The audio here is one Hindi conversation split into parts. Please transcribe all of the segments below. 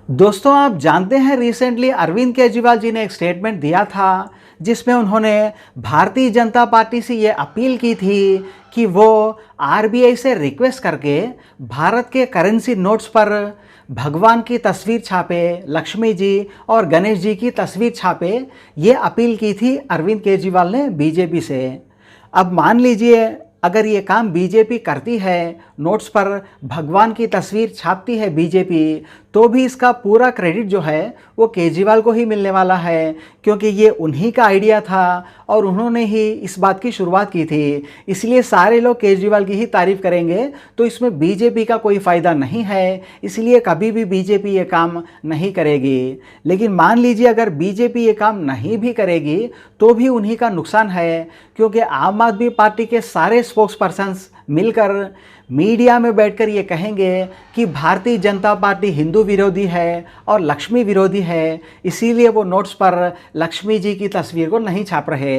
दोस्तों, आप जानते हैं रिसेंटली अरविंद केजरीवाल जी ने एक स्टेटमेंट दिया था जिसमें उन्होंने भारतीय जनता पार्टी से ये अपील की थी कि वो आरबीआई से रिक्वेस्ट करके भारत के करेंसी नोट्स पर भगवान की तस्वीर छापे, लक्ष्मी जी और गणेश जी की तस्वीर छापे। ये अपील की थी अरविंद केजरीवाल ने बीजेपी से। अब मान लीजिए अगर ये काम बीजेपी करती है, नोट्स पर भगवान की तस्वीर छापती है बीजेपी, तो भी इसका पूरा क्रेडिट जो है वो केजरीवाल को ही मिलने वाला है, क्योंकि ये उन्हीं का आइडिया था और उन्होंने ही इस बात की शुरुआत की थी। इसलिए सारे लोग केजरीवाल की ही तारीफ करेंगे, तो इसमें बीजेपी का कोई फ़ायदा नहीं है, इसलिए कभी भी बीजेपी ये काम नहीं करेगी। लेकिन मान लीजिए अगर बीजेपी ये काम नहीं भी करेगी तो भी उन्हीं का नुकसान है, क्योंकि आम आदमी पार्टी के सारे स्पोक्स पर्सन्स मिलकर मीडिया में बैठकर ये कहेंगे कि भारतीय जनता पार्टी हिंदू विरोधी है और लक्ष्मी विरोधी है, इसीलिए वो नोट्स पर लक्ष्मी जी की तस्वीर को नहीं छाप रहे।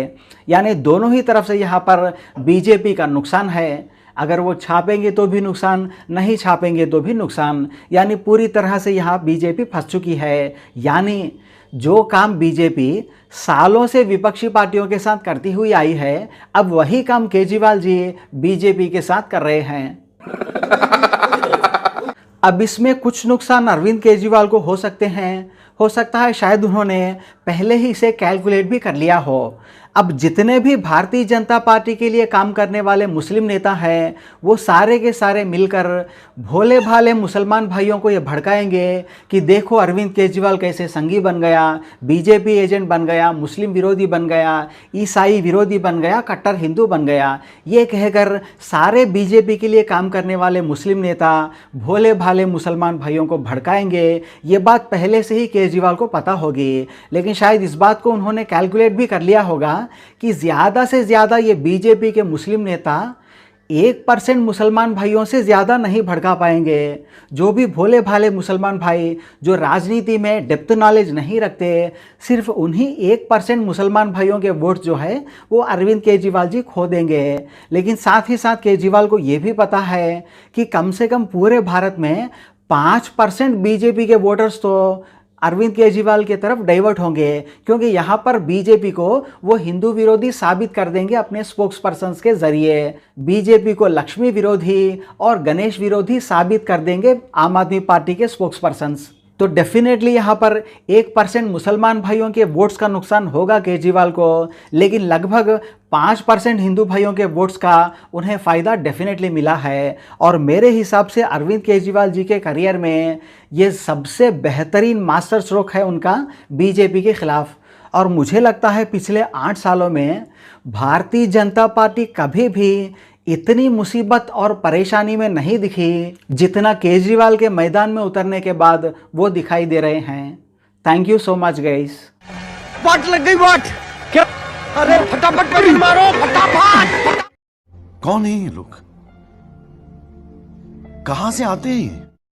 यानी दोनों ही तरफ से यहाँ पर बीजेपी का नुकसान है। अगर वो छापेंगे तो भी नुकसान, नहीं छापेंगे तो भी नुकसान। यानी पूरी तरह से यहाँ बीजेपी फंस चुकी है। यानी जो काम बीजेपी सालों से विपक्षी पार्टियों के साथ करती हुई आई है, अब वही काम केजरीवाल जी बीजेपी के साथ कर रहे हैं। अब इसमें कुछ नुकसान अरविंद केजरीवाल को हो सकते हैं, हो सकता है शायद उन्होंने पहले ही इसे कैलकुलेट भी कर लिया हो। अब जितने भी भारतीय जनता पार्टी के लिए काम करने वाले मुस्लिम नेता हैं, वो सारे के सारे मिलकर भोले भाले मुसलमान भाइयों को ये भड़काएंगे कि देखो अरविंद केजरीवाल कैसे संगी बन गया, बीजेपी एजेंट बन गया, मुस्लिम विरोधी बन गया, ईसाई विरोधी बन गया, कट्टर हिंदू बन गया। ये कहकर सारे बीजेपी के लिए काम करने वाले मुस्लिम नेता भोले भाले मुसलमान भाइयों को भड़काएंगे। ये बात पहले से ही केजरीवाल को पता होगी, लेकिन शायद इस बात को उन्होंने कैलकुलेट भी कर लिया होगा कि ज़्यादा से ज़्यादा ये बीजेपी के मुस्लिम नेता 1% मुसलमान भाइयों से ज़्यादा नहीं भड़का पाएंगे। जो भी भोले भाले मुसलमान भाई जो राजनीति में डेप्थ नॉलेज नहीं रखते, सिर्फ उन्हीं 1% मुसलमान भाइयों के वोट जो है वो अरविंद केजरीवाल जी खो देंगे। लेकिन साथ ही साथ केजरीवाल को ये भी पता है कि कम से कम पूरे भारत में 5% बीजेपी के वोटर्स तो अरविंद केजरीवाल की तरफ डाइवर्ट होंगे, क्योंकि यहाँ पर बीजेपी को वो हिंदू विरोधी साबित कर देंगे अपने स्पोक्स पर्सन्स के जरिए। बीजेपी को लक्ष्मी विरोधी और गणेश विरोधी साबित कर देंगे आम आदमी पार्टी के स्पोक्स पर्सन्स। तो डेफिनेटली यहाँ पर 1% मुसलमान भाइयों के वोट्स का नुकसान होगा केजरीवाल को, लेकिन लगभग 5% हिंदू भाइयों के वोट्स का उन्हें फ़ायदा डेफिनेटली मिला है। और मेरे हिसाब से अरविंद केजरीवाल जी के करियर में ये सबसे बेहतरीन मास्टर स्ट्रोक है उनका बीजेपी के खिलाफ। और मुझे लगता है पिछले 8 सालों में भारतीय जनता पार्टी कभी भी इतनी मुसीबत और परेशानी में नहीं दिखी जितना केजरीवाल के मैदान में उतरने के बाद वो दिखाई दे रहे हैं। Thank you so much guys. वाट लग गई वाट क्या? अरे फटाफट बटन मारो फटाफट। कौन है ये लोग? कहां से आते हैं ये?